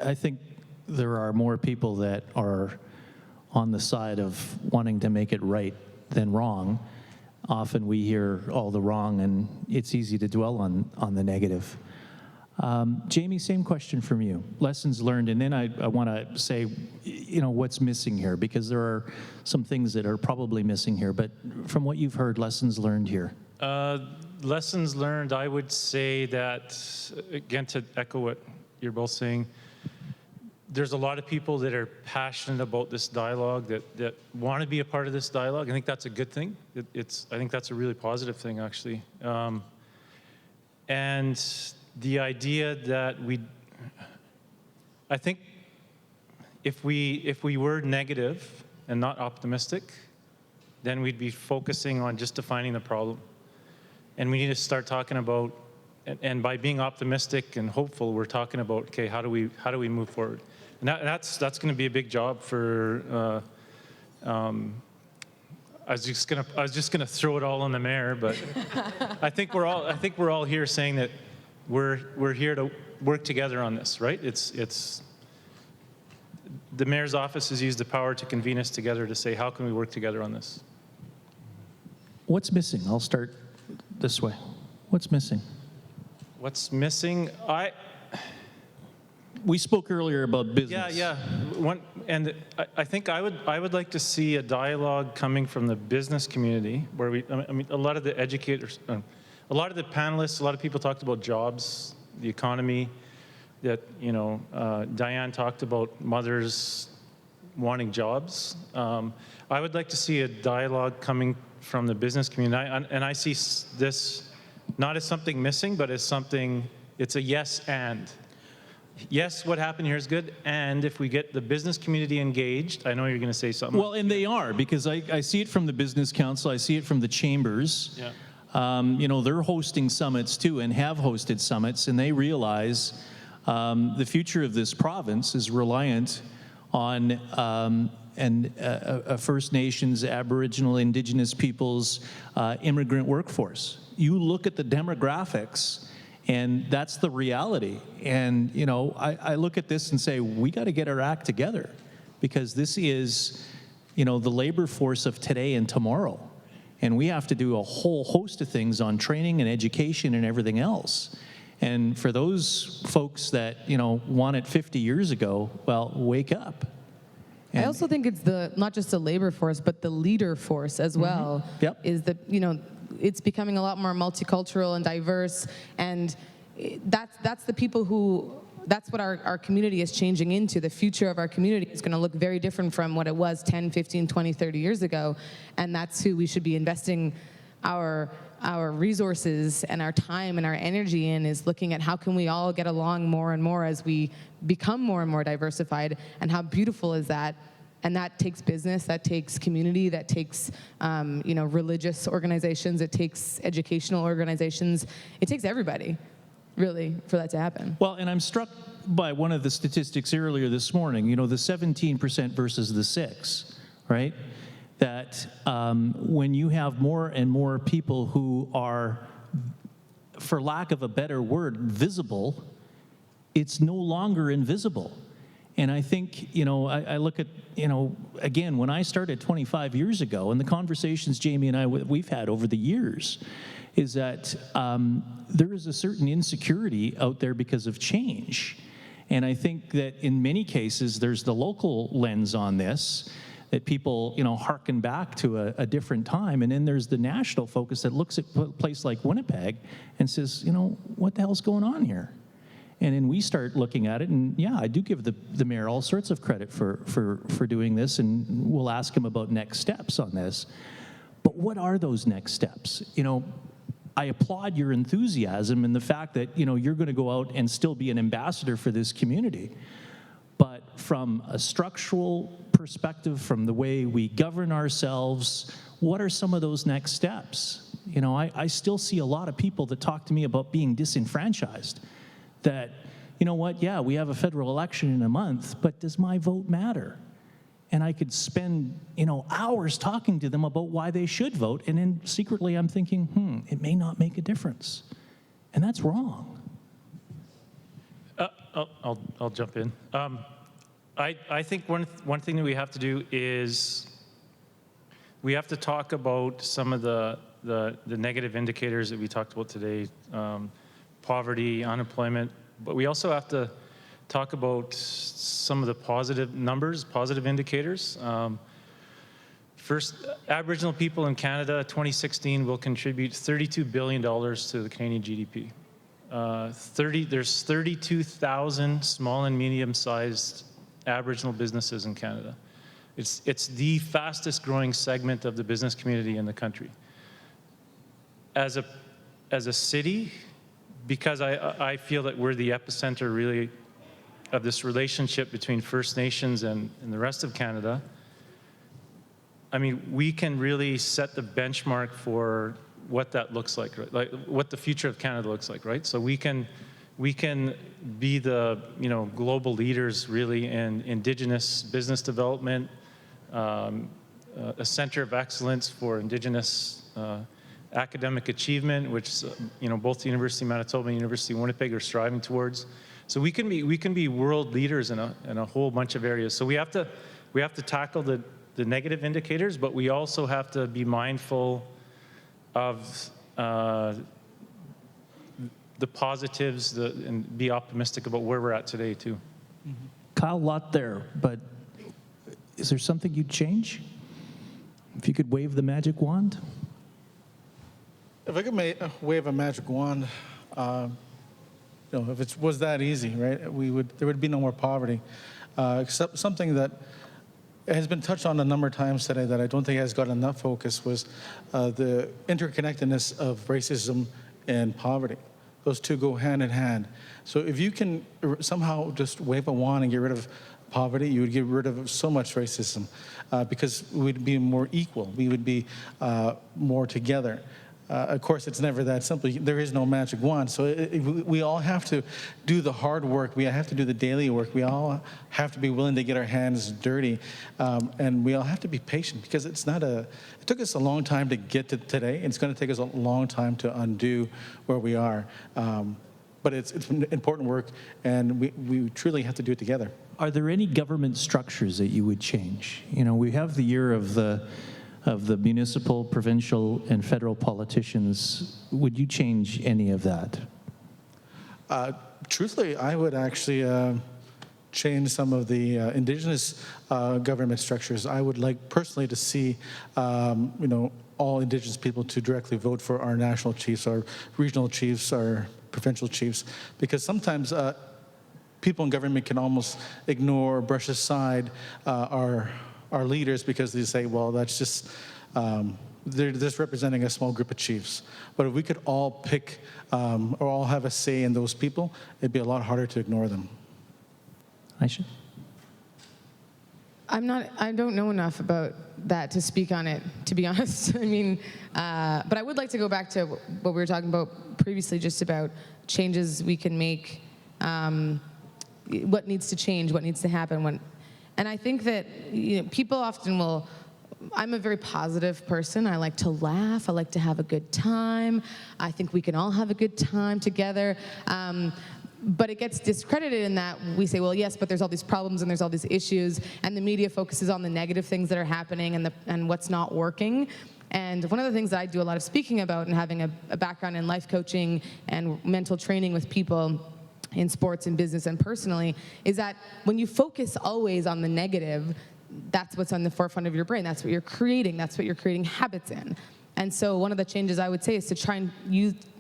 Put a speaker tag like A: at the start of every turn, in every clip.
A: I think there are more people that are on the side of wanting to make it right than wrong. Often we hear all the wrong, and it's easy to dwell on the negative. Jamie, same question from you. Lessons learned, and then I want to say, what's missing here, because there are some things that are probably missing here, but from what you've heard, lessons learned here.
B: Lessons learned, I would say that, again, to echo what you're both saying, there's a lot of people that are passionate about this dialogue, that want to be a part of this dialogue. I think that's a good thing. I think that's a really positive thing, actually. And the idea that I think if we were negative and not optimistic, then we'd be focusing on just defining the problem. And we need to start talking about, and by being optimistic and hopeful, we're talking about, okay, how do we move forward? And that's going to be a big job for. I was just gonna throw it all on the mayor, but I think we're all here saying that we're here to work together on this, right? It's the mayor's office has used the power to convene us together to say, how can we work together on this?
A: What's missing? I'll start this way. What's missing?
B: What's missing?
A: We spoke earlier about business.
B: Yeah. I think I would like to see a dialogue coming from the business community where a lot of the educators, a lot of the panelists, a lot of people talked about jobs, the economy, that, Diane talked about mothers wanting jobs. I would like to see a dialogue coming from the business community. And I see this not as something missing, but as something, it's a yes and. Yes, what happened here is good, and if we get the business community engaged, I know you're going to say something.
A: Well, and they are, because I see it from the Business Council, I see it from the chambers. Yeah. They're hosting summits too, and have hosted summits, and they realize the future of this province is reliant on a First Nations, Aboriginal, Indigenous peoples, immigrant workforce. You look at the demographics, and that's the reality. And, I look at this and say, we got to get our act together, because this is, the labor force of today and tomorrow. And we have to do a whole host of things on training and education and everything else. And for those folks that, want it 50 years ago, well, wake up.
C: I also think it's not just the labor force, but the leader force as well.
A: Mm-hmm. Yep.
C: Is that, it's becoming a lot more multicultural and diverse, and that's the people who, that's what our community is changing into. The future of our community is going to look very different from what it was 10, 15, 20, 30 years ago, and that's who we should be investing our resources and our time and our energy in, is looking at how can we all get along more and more as we become more and more diversified, and how beautiful is that. And that takes business, that takes community, that takes religious organizations, it takes educational organizations, it takes everybody, really, for that to happen.
A: Well, and I'm struck by one of the statistics earlier this morning, the 17% versus the 6%, right? That when you have more and more people who are, for lack of a better word, visible, it's no longer invisible. And I think, I look at, again, when I started 25 years ago, and the conversations Jamie and we've had over the years, is that there is a certain insecurity out there because of change. And I think that in many cases, there's the local lens on this, that people, hearken back to a different time. And then there's the national focus that looks at a place like Winnipeg and says, what the hell's going on here? And then we start looking at it, and yeah, I do give the mayor all sorts of credit for doing this, and we'll ask him about next steps on this. But what are those next steps? I applaud your enthusiasm and the fact that, you're going to go out and still be an ambassador for this community. But from a structural perspective, from the way we govern ourselves, what are some of those next steps? I still see a lot of people that talk to me about being disenfranchised. That, yeah, we have a federal election in a month, but does my vote matter? And I could spend, hours talking to them about why they should vote, and then secretly I'm thinking, it may not make a difference. And that's wrong.
B: I'll jump in. I think one thing that we have to do is we have to talk about some of the negative indicators that we talked about today, poverty, unemployment, but we also have to talk about some of the positive numbers, positive indicators. First, Aboriginal people in Canada, 2016, will contribute $32 billion to the Canadian GDP. There's 32,000 small and medium-sized Aboriginal businesses in Canada. It's the fastest growing segment of the business community in the country. As a city, because I feel that we're the epicenter really of this relationship between First Nations and the rest of Canada, I mean, we can really set the benchmark for what that looks like, right? Like what the future of Canada looks like, right? So we can be the global leaders really in Indigenous business development, a center of excellence for Indigenous academic achievement, which both the University of Manitoba and University of Winnipeg are striving towards. So we can be world leaders in a whole bunch of areas. So we have to tackle the negative indicators, but we also have to be mindful of the positives and be optimistic about where we're at today too.
A: Kyle, lot there, but is there something you'd change? If you could wave the magic wand?
D: If I could wave a magic wand, if it was that easy, right, there would be no more poverty. Except something that has been touched on a number of times today that I don't think has got enough focus was the interconnectedness of racism and poverty. Those two go hand in hand. So if you can somehow just wave a wand and get rid of poverty, you would get rid of so much racism because we'd be more equal. We would be more together. Of course, it's never that simple. There is no magic wand. So we all have to do the hard work. We have to do the daily work. We all have to be willing to get our hands dirty. And we all have to be patient because it took us a long time to get to today. It's going to take us a long time to undo where we are. But it's important work, and we truly have to do it together.
A: Are there any government structures that you would change? We have the year of the municipal, provincial, and federal politicians. Would you change any of that?
D: Truthfully, I would actually change some of the Indigenous government structures. I would like personally to see, all Indigenous people to directly vote for our national chiefs, our regional chiefs, our provincial chiefs, because sometimes people in government can almost ignore or brush aside our leaders because they say, well, that's just, they're just representing a small group of chiefs. But if we could all pick or all have a say in those people, it'd be a lot harder to ignore them.
A: Aisha?
C: I don't know enough about that to speak on it, to be honest. I mean, but I would like to go back to what we were talking about previously, just about changes we can make, what needs to change, what needs to happen, and I think that people often will, I'm a very positive person. I like to laugh. I like to have a good time. I think we can all have a good time together. But it gets discredited in that we say, well, yes, but there's all these problems and there's all these issues, and the media focuses on the negative things that are happening and what's not working. And one of the things that I do a lot of speaking about and having a background in life coaching and mental training with people in sports and business and personally, is that when you focus always on the negative, that's what's on the forefront of your brain. That's what you're creating. That's what you're creating habits in. And so one of the changes I would say is to try and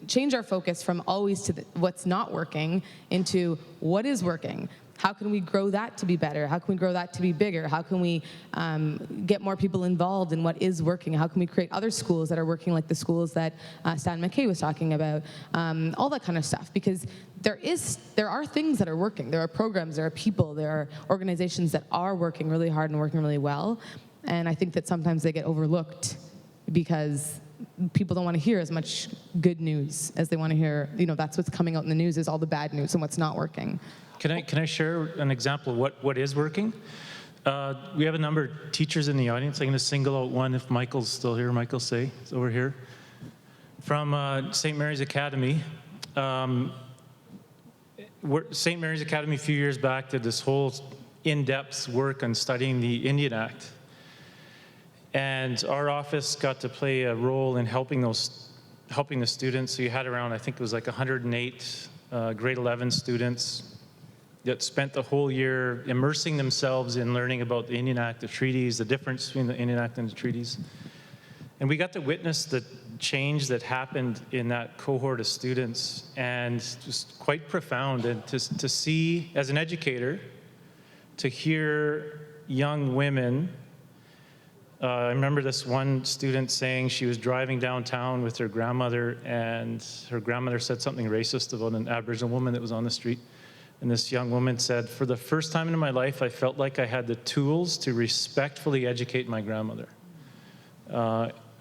C: change our focus from always to what's not working into what is working. How can we grow that to be better? How can we grow that to be bigger? How can we get more people involved in what is working? How can we create other schools that are working like the schools that Stan McKay was talking about? All that kind of stuff, because there are things that are working. There are programs, there are people, there are organizations that are working really hard and working really well. And I think that sometimes they get overlooked because people don't want to hear as much good news as they want to hear. That's what's coming out in the news is all the bad news and what's not working.
B: Can I share an example of what is working? We have a number of teachers in the audience. I'm going to single out one if Michael's still here. Michael Say is over here. From St. Mary's Academy. St. Mary's Academy a few years back did this whole in-depth work on studying the Indian Act. And our office got to play a role in helping the students. So you had around, I think it was like 108 grade 11 students that spent the whole year immersing themselves in learning about the Indian Act, the treaties, the difference between the Indian Act and the treaties. And we got to witness the change that happened in that cohort of students, and just quite profound. And to see, as an educator, to hear young women, I remember this one student saying she was driving downtown with her grandmother, and her grandmother said something racist about an Aboriginal woman that was on the street. And this young woman said, "For the first time in my life, I felt like I had the tools to respectfully educate my grandmother."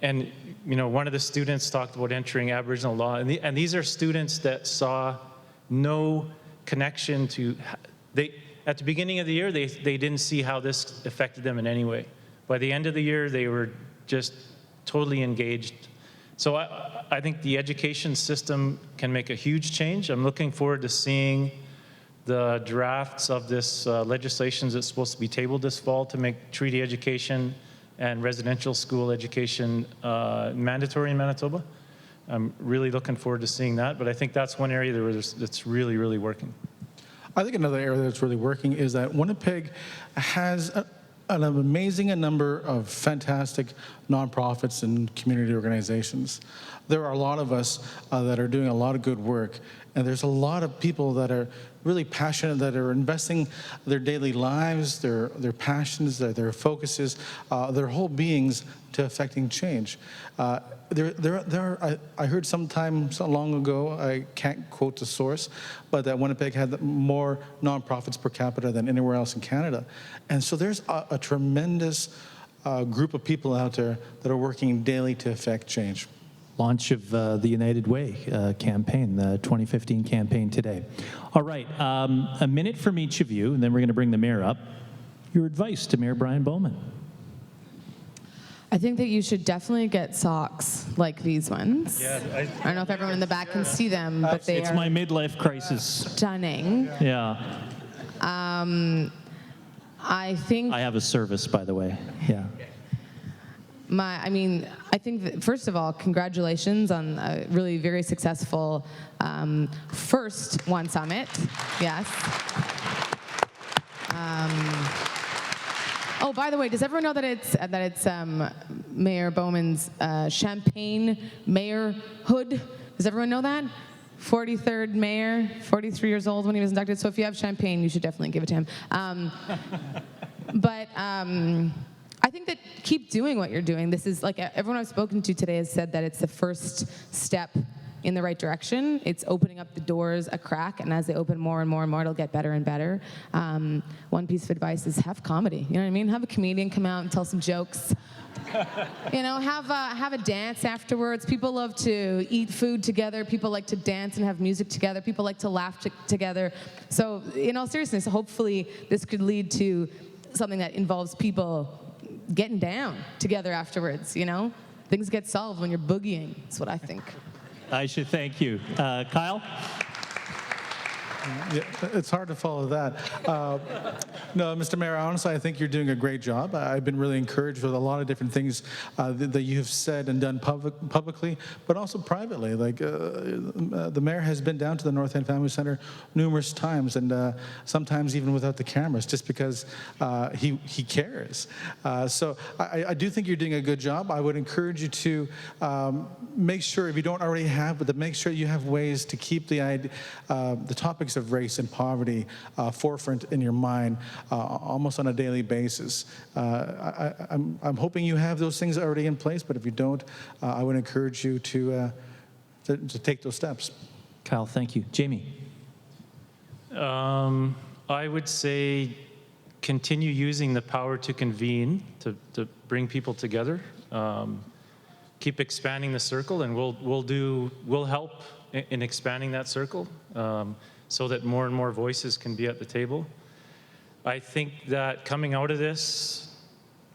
B: And one of the students talked about entering Aboriginal law, and these are students that saw no connection to. At the beginning of the year, they didn't see how this affected them in any way. By the end of the year, they were just totally engaged. So I think the education system can make a huge change. I'm looking forward to seeing the drafts of this legislation that's supposed to be tabled this fall to make treaty education and residential school education mandatory in Manitoba. I'm really looking forward to seeing that, but I think that's one area that's really, really working.
D: I think another area that's really working is that Winnipeg has an amazing number of fantastic nonprofits and community organizations. There are a lot of us that are doing a lot of good work, and there's a lot of people that are really passionate, that are investing their daily lives, their passions, their focuses, their whole beings to affecting change. I heard sometime so long ago, I can't quote the source, but that Winnipeg had more nonprofits per capita than anywhere else in Canada. And so there's a tremendous group of people out there that are working daily to affect change.
A: Launch of the United Way campaign, the 2015 campaign today. All right, a minute from each of you, and then we're going to bring the mayor up. Your advice to Mayor Brian Bowman.
C: I think that you should definitely get socks like these ones.
B: Yeah,
C: I don't know if everyone in the back can see them, but they
A: It's
C: are
A: my midlife crisis.
C: stunning.
A: Yeah.
C: I think
A: I have a service, by the way. Yeah.
C: I think that, first of all, congratulations on a really very successful first One Summit. Yes. Oh, by the way, does everyone know that it's Mayor Bowman's Champagne mayorhood? Does everyone know that? 43rd mayor, 43 years old when he was inducted. So if you have champagne, you should definitely give it to him. I think that keep doing what you're doing. This is like everyone I've spoken to today has said that it's the first step in the right direction. It's opening up the doors a crack, and as they open more and more and more, it'll get better and better. One piece of advice is have comedy. You know what I mean? Have a comedian come out and tell some jokes. Have a dance afterwards. People love to eat food together. People like to dance and have music together. People like to laugh together. So, in all seriousness, hopefully this could lead to something that involves people getting down together afterwards. Things get solved when you're boogieing. That's what I think.
A: I should thank you. Kyle?
D: Yeah, it's hard to follow that. No, Mr. Mayor, honestly, I think you're doing a great job. I've been really encouraged with a lot of different things that you have said and done publicly, but also privately. Like the mayor has been down to the North End Family Center numerous times, and sometimes even without the cameras, just because he cares. So I do think you're doing a good job. I would encourage you to make sure, if you don't already have, but to make sure you have ways to keep the topics of race and poverty forefront in your mind almost on a daily basis. I'm hoping you have those things already in place, but if you don't, I would encourage you to take those steps.
A: Kyle, thank you. Jamie?
B: I would say continue using the power to convene, to bring people together. Keep expanding the circle, and we'll help in expanding that circle. So that more and more voices can be at the table. I think that coming out of this,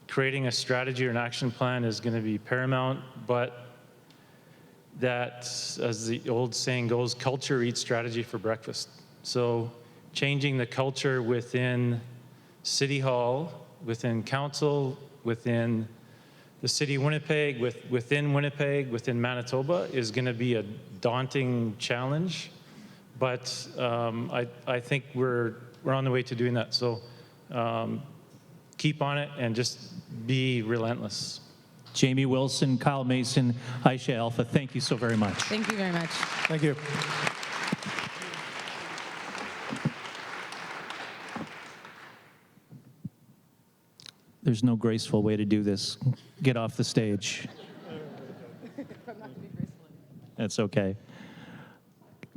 B: creating a strategy or an action plan is going to be paramount, but that, as the old saying goes, culture eats strategy for breakfast. So changing the culture within City Hall, within council, within the city of Winnipeg, within Manitoba is going to be a daunting challenge, but I think we're on the way to doing that. So keep on it and just be relentless.
A: Jamie Wilson, Kyle Mason, Aisha Alpha, thank you so very much.
C: Thank you very much.
D: Thank you.
A: There's no graceful way to do this. Get off the stage. That's okay.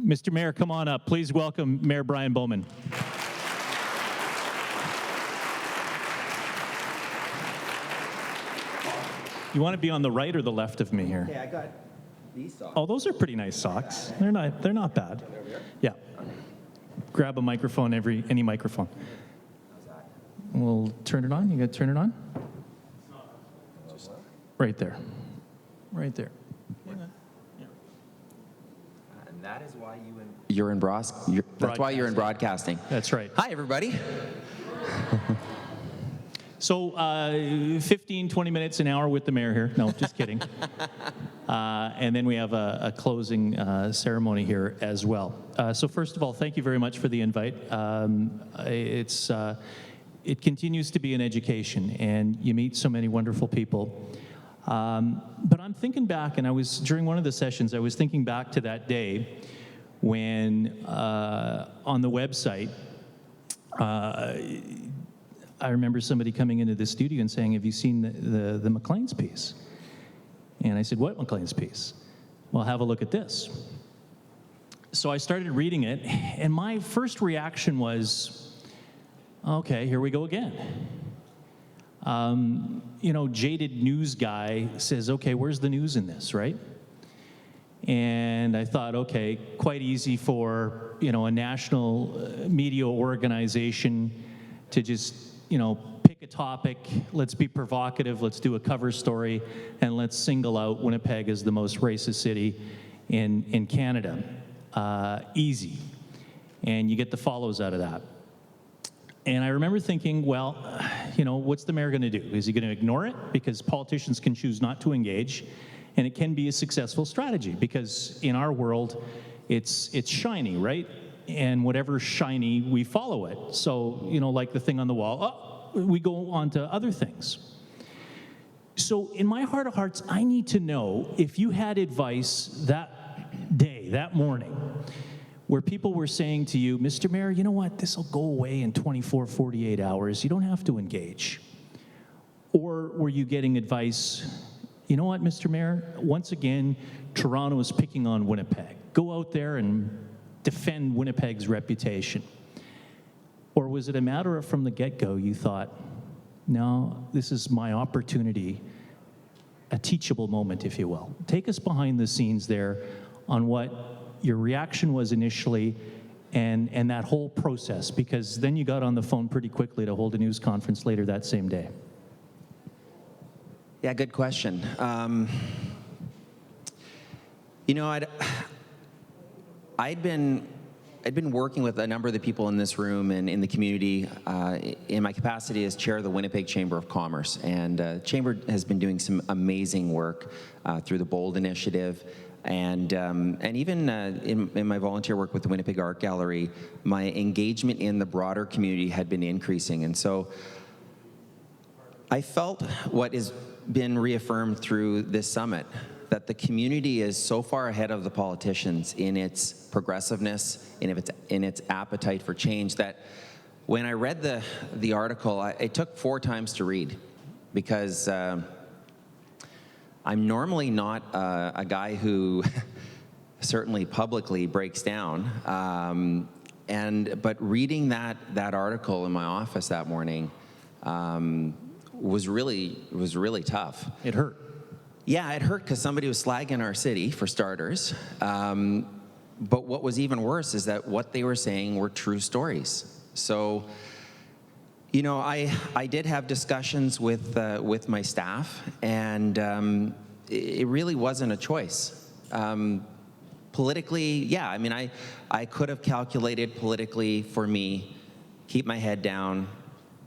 A: Mr. Mayor, come on up. Please welcome Mayor Brian Bowman. You want to be on the right or the left of me here?
E: Okay, I got these socks.
A: Oh, those are pretty nice socks. They're not bad. Yeah. Grab a microphone, any microphone. We'll turn it on. You got to turn it on? Right there. Right there.
E: And that is why you're in that's why you're in broadcasting.
A: That's right.
E: Hi, everybody.
A: So 15, 20 minutes, an hour with the mayor here. No, just kidding. And then we have a closing ceremony here as well. So first of all, thank you very much for the invite. It continues to be an education, and you meet so many wonderful people. But I'm thinking back, and during one of the sessions, I was thinking back to that day when on the website, I remember somebody coming into the studio and saying, have you seen the McLean's piece? And I said, what McLean's piece? Well, have a look at this. So I started reading it, and my first reaction was, okay, here we go again. Jaded news guy says, okay, where's the news in this, right? And I thought, okay, quite easy for, a national media organization to just, pick a topic, let's be provocative, let's do a cover story, and let's single out Winnipeg as the most racist city in Canada. Easy. And you get the follows out of that. And I remember thinking, well, what's the mayor going to do? Is he going to ignore it? Because politicians can choose not to engage, and it can be a successful strategy because in our world, it's shiny, right? And whatever's shiny, we follow it. So, like the thing on the wall, we go on to other things. So in my heart of hearts, I need to know if you had advice that day, that morning, where people were saying to you, Mr. Mayor, you know what, this will go away in 24, 48 hours. You don't have to engage. Or were you getting advice, you know what, Mr. Mayor, once again, Toronto is picking on Winnipeg. Go out there and defend Winnipeg's reputation. Or was it a matter of from the get-go you thought, no, this is my opportunity, a teachable moment, if you will. Take us behind the scenes there on what your reaction was initially and that whole process, because then you got on the phone pretty quickly to hold a news conference later that same day.
E: Yeah, good question. I'd been working with a number of the people in this room and in the community in my capacity as chair of the Winnipeg Chamber of Commerce. And Chamber has been doing some amazing work through the BOLD initiative. And even in my volunteer work with the Winnipeg Art Gallery, my engagement in the broader community had been increasing. And so I felt what has been reaffirmed through this summit, that the community is so far ahead of the politicians in its progressiveness, in its appetite for change, that when I read the article, it took 4 times to read, because I'm normally not a guy who certainly publicly breaks down, but reading that article in my office that morning was really tough.
A: It hurt.
E: Yeah, it hurt because somebody was slagging our city, for starters. But what was even worse is that what they were saying were true stories. So, I did have discussions with my staff, and it really wasn't a choice. politically, yeah, I mean, I could have calculated politically for me, keep my head down,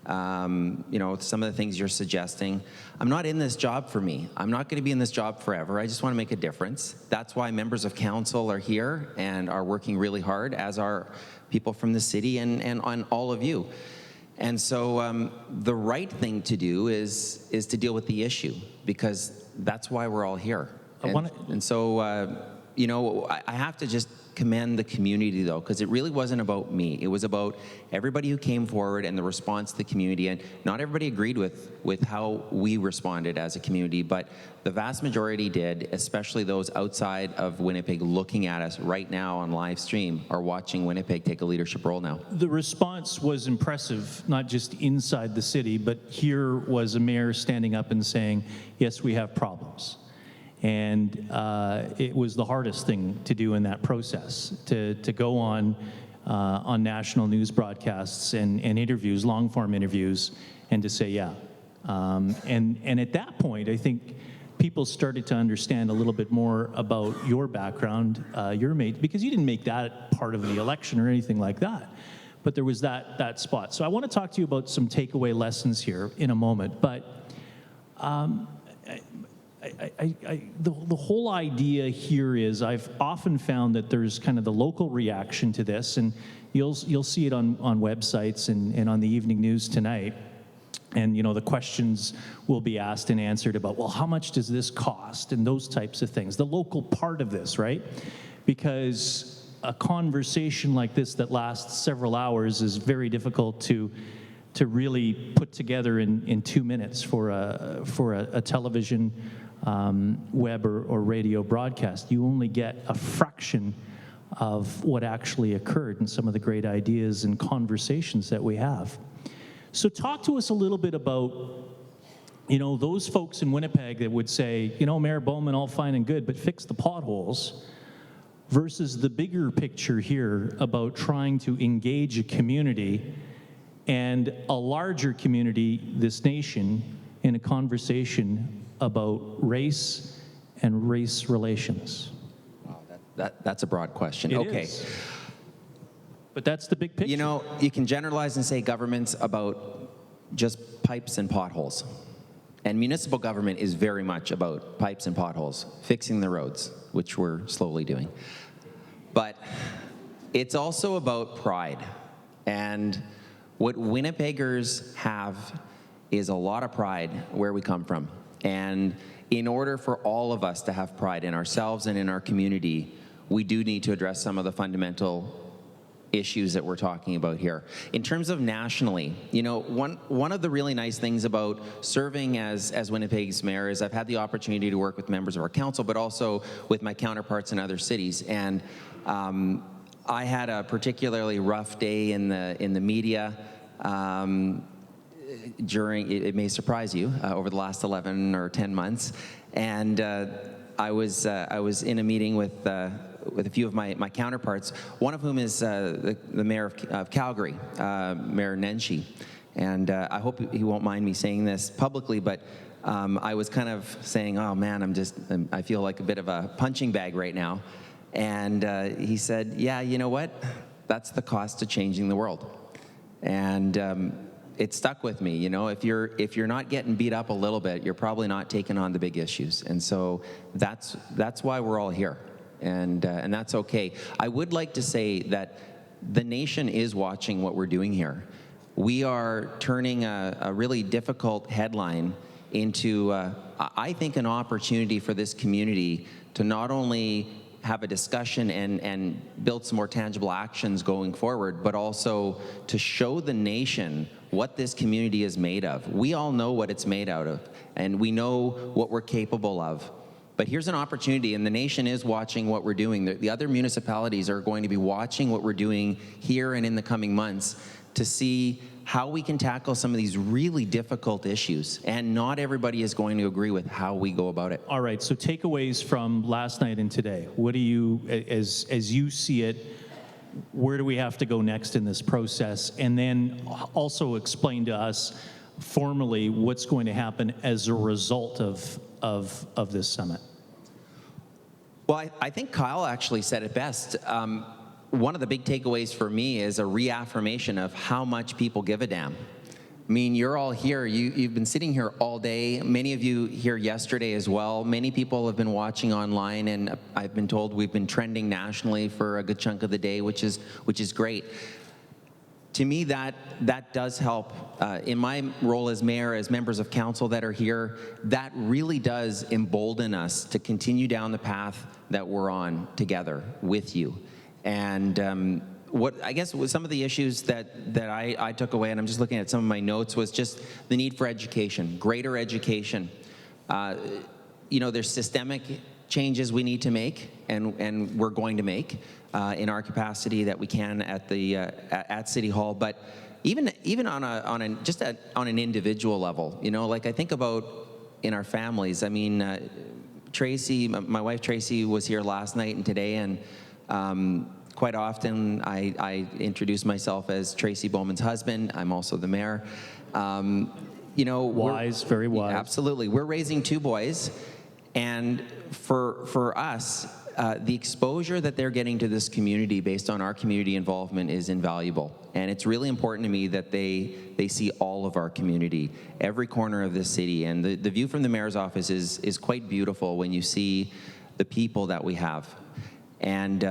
E: some of the things you're suggesting. I'm not in this job for me. I'm not going to be in this job forever. I just want to make a difference. That's why members of council are here and are working really hard, as are people from the city and on all of you. And so the right thing to do is to deal with the issue, because that's why we're all here. And so, I have to just commend the community, though, because it really wasn't about me. It was about everybody who came forward and the response to the community. And not everybody agreed with how we responded as a community, but the vast majority did, especially those outside of Winnipeg looking at us right now on live stream, are watching Winnipeg take a leadership role now.
A: The response was impressive, not just inside the city, but here was a mayor standing up and saying, yes, we have problems. And it was the hardest thing to do in that process, to go on national news broadcasts and interviews, long-form interviews, and to say, yeah. And at that point, I think people started to understand a little bit more about your background, because you didn't make that part of the election or anything like that. But there was that spot. So I want to talk to you about some takeaway lessons here in a moment. But the whole idea here is, I've often found that there's kind of the local reaction to this, and you'll see it on websites and on the evening news tonight. And the questions will be asked and answered about, well, how much does this cost, and those types of things. The local part of this, right? Because a conversation like this that lasts several hours is very difficult to really put together in 2 minutes for a television, web or radio broadcast. You only get a fraction of what actually occurred and some of the great ideas and conversations that we have. So talk to us a little bit about, those folks in Winnipeg that would say, Mayor Bowman, all fine and good, but fix the potholes, versus the bigger picture here about trying to engage a community and a larger community, this nation, in a conversation about race and race relations.
E: Wow, that's a broad question.
A: It
E: okay.
A: is. But that's the big picture.
E: You can generalize and say government's about just pipes and potholes. And municipal government is very much about pipes and potholes, fixing the roads, which we're slowly doing. But it's also about pride. And what Winnipeggers have is a lot of pride where we come from. And in order for all of us to have pride in ourselves and in our community, we do need to address some of the fundamental issues that we're talking about here. In terms of nationally, one of the really nice things about serving as Winnipeg's mayor is I've had the opportunity to work with members of our council, but also with my counterparts in other cities. And I had a particularly rough day in the media during, it may surprise you, over the last 11 or 10 months. And I was in a meeting with a few of my counterparts, one of whom is the mayor of Calgary, Mayor Nenshi. And I hope he won't mind me saying this publicly, but I was kind of saying, oh man, I feel like a bit of a punching bag right now. And he said, yeah, you know what? That's the cost of changing the world. And it stuck with me. If you're not getting beat up a little bit, you're probably not taking on the big issues. And so that's why we're all here. And that's okay. I would like to say that the nation is watching what we're doing here. We are turning a really difficult headline into, I think, an opportunity for this community to not only have a discussion and build some more tangible actions going forward, but also to show the nation what this community is made of. We all know what it's made out of, and we know what we're capable of. But here's an opportunity, and the nation is watching what we're doing. The other municipalities are going to be watching what we're doing here and in the coming months to see how we can tackle some of these really difficult issues. And not everybody is going to agree with how we go about it.
A: All right, so takeaways from last night and today. What do you, as you see it, where do we have to go next in this process? And then also explain to us formally what's going to happen as a result of this summit.
E: Well, I think Kyle actually said it best. One of the big takeaways for me is a reaffirmation of how much people give a damn. I mean, you're all here. You've been sitting here all day. Many of you here yesterday as well. Many people have been watching online, and I've been told we've been trending nationally for a good chunk of the day, which is great. To me, that does help. In my role as mayor, as members of council that are here, that really does embolden us to continue down the path that we're on together with you. And what I guess was some of the issues that I took away, and I'm just looking at some of my notes, was just the need for education, greater education. There's systemic changes we need to make, and we're going to make in our capacity that we can at City Hall. But even on an individual level, like I think about in our families. I mean, Tracy, my wife Tracy, was here last night and today, and quite often I introduce myself as Tracy Bowman's husband. I'm also the mayor.
A: Wise, very wise.
E: Absolutely. We're raising 2 boys, and for us, the exposure that they're getting to this community based on our community involvement is invaluable. And it's really important to me that they see all of our community, every corner of this city. And the view from the mayor's office is quite beautiful when you see the people that we have. And,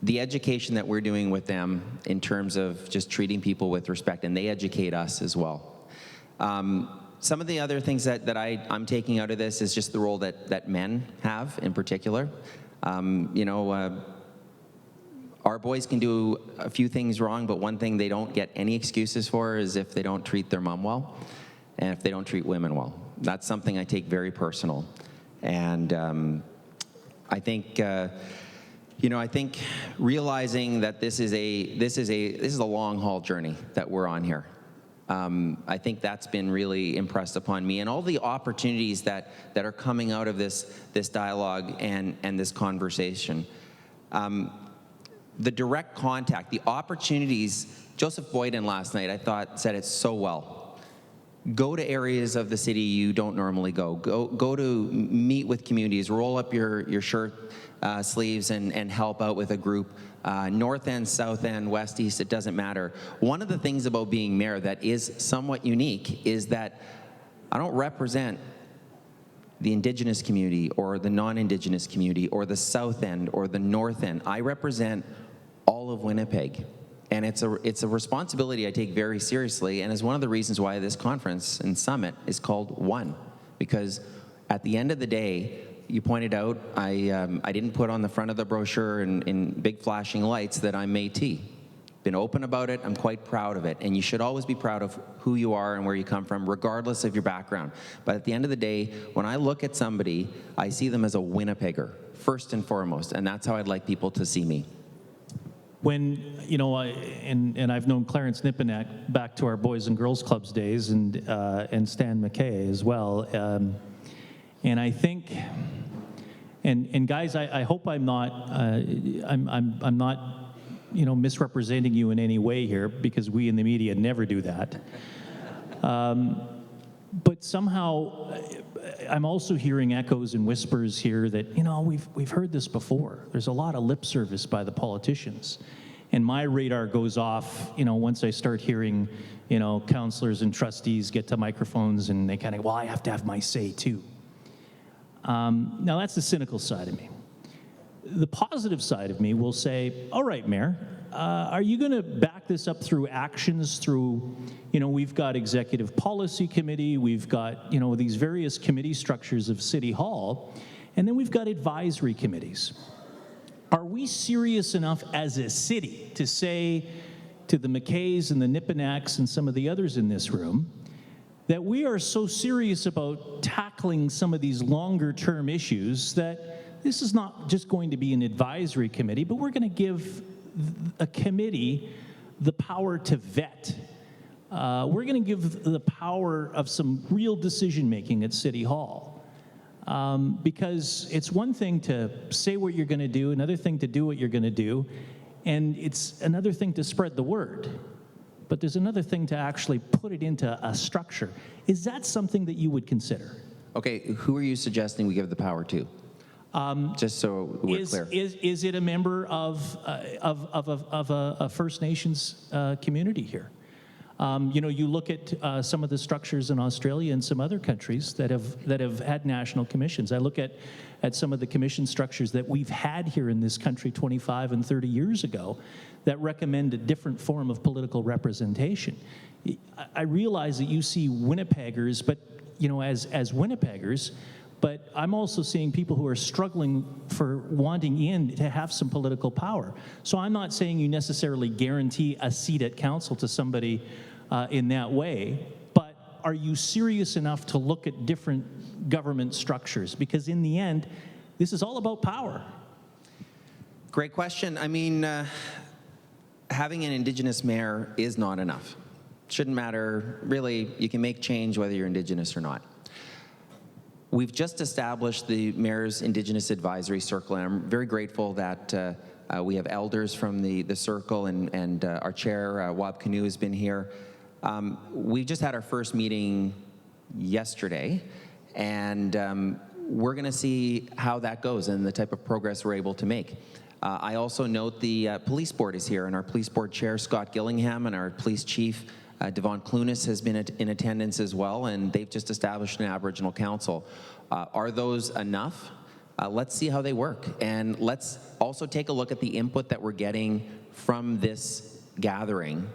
E: the education that we're doing with them in terms of just treating people with respect, and they educate us as well. Some of the other things that I'm taking out of this is just the role that men have in particular. Our boys can do a few things wrong, but one thing they don't get any excuses for is if they don't treat their mom well, and if they don't treat women well. That's something I take very personal. And I think realizing that this is a long haul journey that we're on here. I think that's been really impressed upon me, and all the opportunities that are coming out of this dialogue and this conversation. The direct contact, the opportunities. Joseph Boyden last night, I thought, said it so well. Go to areas of the city you don't normally go. Go to meet with communities. Roll up your shirt sleeves and help out with a group. North end, south end, west, east, it doesn't matter. One of the things about being mayor that is somewhat unique is that I don't represent the Indigenous community or the non-Indigenous community or the south end or the north end. I represent all of Winnipeg. And it's a responsibility I take very seriously, and is one of the reasons why this conference and summit is called One. Because at the end of the day, you pointed out, I didn't put on the front of the brochure in big flashing lights that I'm Métis. Been open about it, I'm quite proud of it, and you should always be proud of who you are and where you come from, regardless of your background. But at the end of the day, when I look at somebody, I see them as a Winnipegger, first and foremost, and that's how I'd like people to see me.
A: When, and I've known Clarence Nippenak back to our Boys and Girls Clubs days, and Stan McKay as well. And I think, and guys, I hope I'm not, I'm not, misrepresenting you in any way here, because we in the media never do that. But somehow, I'm also hearing echoes and whispers here that, we've heard this before. There's a lot of lip service by the politicians. And my radar goes off, once I start hearing, councillors and trustees get to microphones and they kind of, well, I have to have my say too. Now that's the cynical side of me. The positive side of me will say, all right, Mayor, are you going to back this up through actions, through, we've got Executive Policy Committee, we've got, these various committee structures of City Hall, and then we've got advisory committees. Are we serious enough as a city to say to the McKays and the Nippenaks and some of the others in this room that we are so serious about tackling some of these longer-term issues that this is not just going to be an advisory committee, but we're going to give a committee the power to vet. We're going to give the power of some real decision-making at City Hall. Because it's one thing to say what you're going to do, another thing to do what you're going to do, and it's another thing to spread the word. But there's another thing to actually put it into a structure. Is that something that you would consider?
E: Okay, who are you suggesting we give the power to? Just so we're clear.
A: Is it a member of a First Nations community here? You look at some of the structures in Australia and some other countries that have had national commissions. I look at some of the commission structures that we've had here in this country 25 and 30 years ago that recommend a different form of political representation. I realize that you see Winnipeggers, but as Winnipeggers, but I'm also seeing people who are struggling for wanting in to have some political power. So I'm not saying you necessarily guarantee a seat at council to somebody in that way, but are you serious enough to look at different government structures? Because in the end, this is all about power.
E: Great question. I mean, having an Indigenous mayor is not enough. Shouldn't matter. Really, you can make change whether you're Indigenous or not. We've just established the Mayor's Indigenous Advisory Circle, and I'm very grateful that we have elders from the circle, and our chair, Wab Canoe, has been here. We just had our first meeting yesterday, and we're going to see how that goes and the type of progress we're able to make. I also note the police board is here, and our police board chair, Scott Gillingham, and our police chief, Devon Clunas, has been in attendance as well, and they've just established an Aboriginal council. Are those enough? Let's see how they work, and let's also take a look at the input that we're getting from this gathering,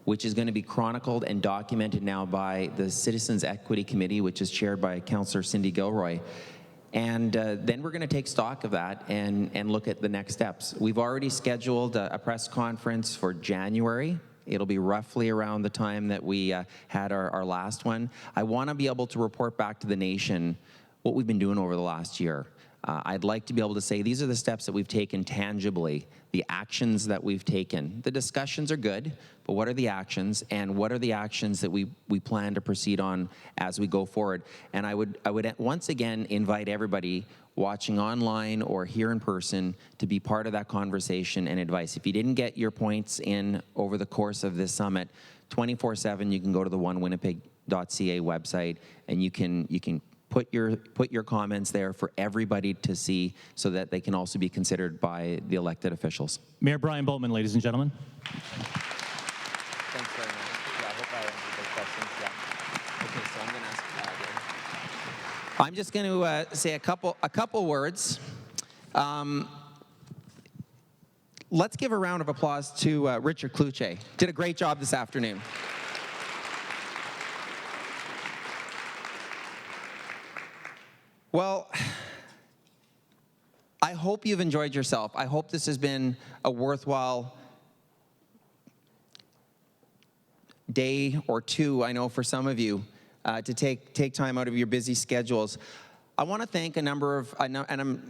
E: which is going to be chronicled and documented now by the Citizens Equity Committee, which is chaired by Councillor Cindy Gilroy. And then we're going to take stock of that and look at the next steps. We've already scheduled a press conference for January. It'll be roughly around the time that we had our last one. I want to be able to report back to the nation what we've been doing over the last year. I'd like to be able to say these are the steps that we've taken tangibly, the actions that we've taken. The discussions are good, but what are the actions, and what are the actions that we plan to proceed on as we go forward? And I would once again invite everybody watching online or here in person to be part of that conversation and advice. If you didn't get your points in over the course of this summit, 24/7 you can go to the onewinnipeg.ca website, and you can put your comments there for everybody to see, so that they can also be considered by the elected officials.
A: Mayor Brian Boatman, ladies and gentlemen.
E: Thanks very much. Yeah, I hope I answered those questions. Yeah. Okay, so I'm going to ask. I'm just going to say a couple words. Let's give a round of applause to Richard Kluche. Did a great job this afternoon. Well, I hope you've enjoyed yourself. I hope this has been a worthwhile day or two, I know, for some of you, to take time out of your busy schedules. I want to thank a number of,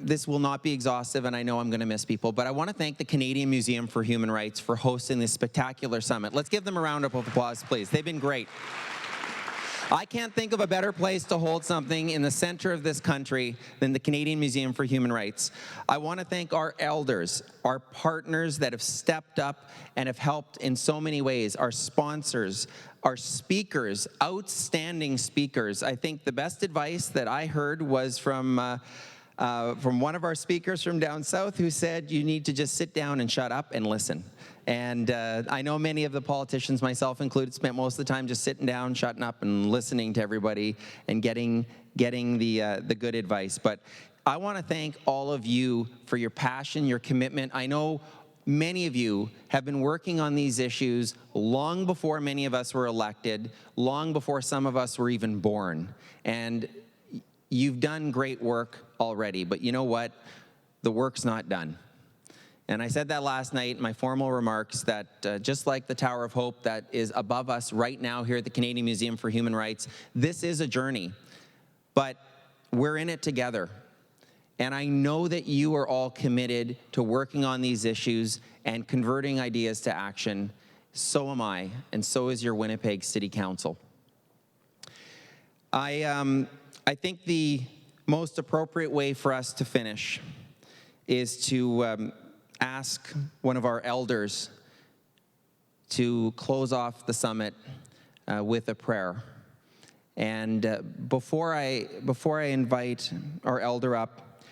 E: this will not be exhaustive, and I know I'm going to miss people, but I want to thank the Canadian Museum for Human Rights for hosting this spectacular summit. Let's give them a round of applause, please. They've been great. I can't think of a better place to hold something in the center of this country than the Canadian Museum for Human Rights. I want to thank our elders, our partners that have stepped up and have helped in so many ways, our sponsors, our speakers, outstanding speakers. I think the best advice that I heard was from one of our speakers from down south, who said you need to just sit down and shut up and listen. And I know many of the politicians, myself included, spent most of the time just sitting down, shutting up, and listening to everybody and getting the good advice. But I want to thank all of you for your passion, your commitment. I know many of you have been working on these issues long before many of us were elected, long before some of us were even born. And you've done great work already, but you know what? The work's not done. And I said that last night in my formal remarks, that just like the Tower of Hope that is above us right now here at the Canadian Museum for Human Rights, this is a journey, but we're in it together. And I know that you are all committed to working on these issues and converting ideas to action. So am I, and so is your Winnipeg City Council. I think the most appropriate way for us to finish is to ask one of our elders to close off the summit with a prayer. And before I invite our elder up,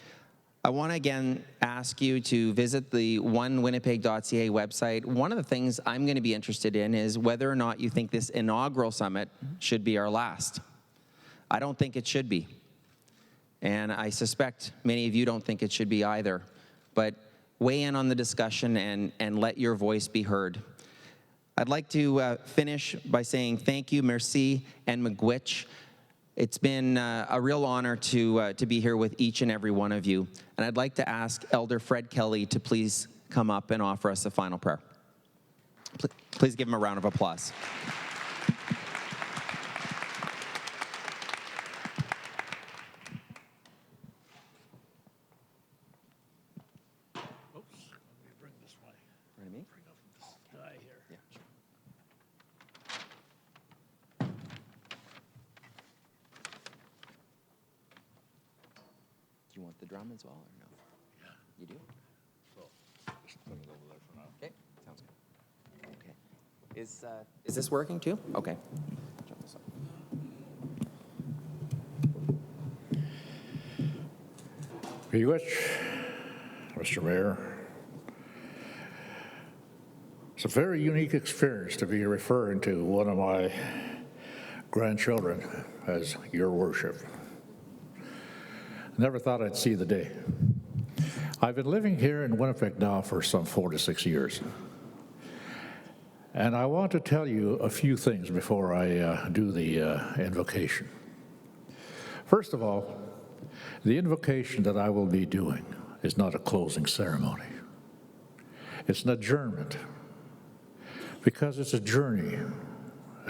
E: I want to again ask you to visit the onewinnipeg.ca website. One of the things I'm going to be interested in is whether or not you think this inaugural summit should be our last. I don't think it should be. And I suspect many of you don't think it should be either. But weigh in on the discussion and let your voice be heard. I'd like to finish by saying thank you, merci, and miigwech. It's been a real honor to be here with each and every one of you. And I'd like to ask Elder Fred Kelly to please come up and offer us a final prayer. Please give him a round of applause. Do you want the drum as well, or no? Yeah. You do? So, just put it over there for now. Okay, sounds good. Okay. Is this working too? Okay. Turn this up.
F: Miigwech, Mr. Mayor. It's a very unique experience to be referring to one of my grandchildren as your worship. Never thought I'd see the day. I've been living here in Winnipeg now for some 4 to 6 years. And I want to tell you a few things before I do the invocation. First of all, the invocation that I will be doing is not a closing ceremony. It's an adjournment, because it's a journey,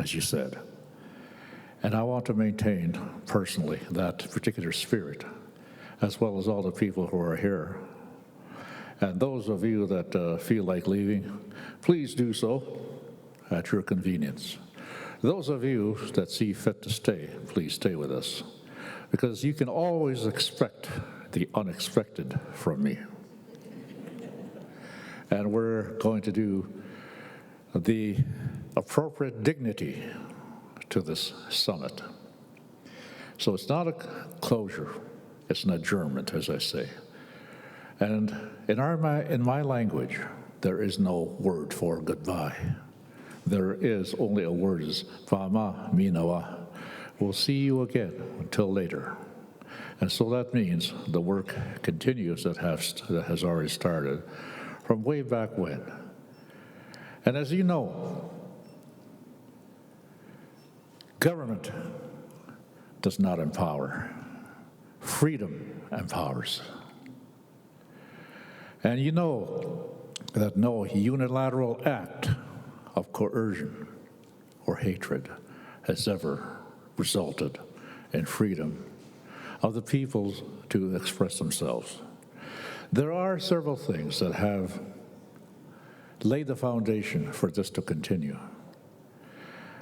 F: as you said. And I want to maintain personally that particular spirit, as well as all the people who are here. And those of you that feel like leaving, please do so at your convenience. Those of you that see fit to stay, please stay with us, because you can always expect the unexpected from me. And we're going to do the appropriate dignity to this summit. So it's not a closure, it's an adjournment, as I say. And in my language, there is no word for goodbye. There is only a word is Vama Minawa. We'll see you again until later. And so that means the work continues that has already started from way back when. And as you know, government does not empower. Freedom empowers. And you know that no unilateral act of coercion or hatred has ever resulted in freedom of the peoples to express themselves. There are several things that have laid the foundation for this to continue.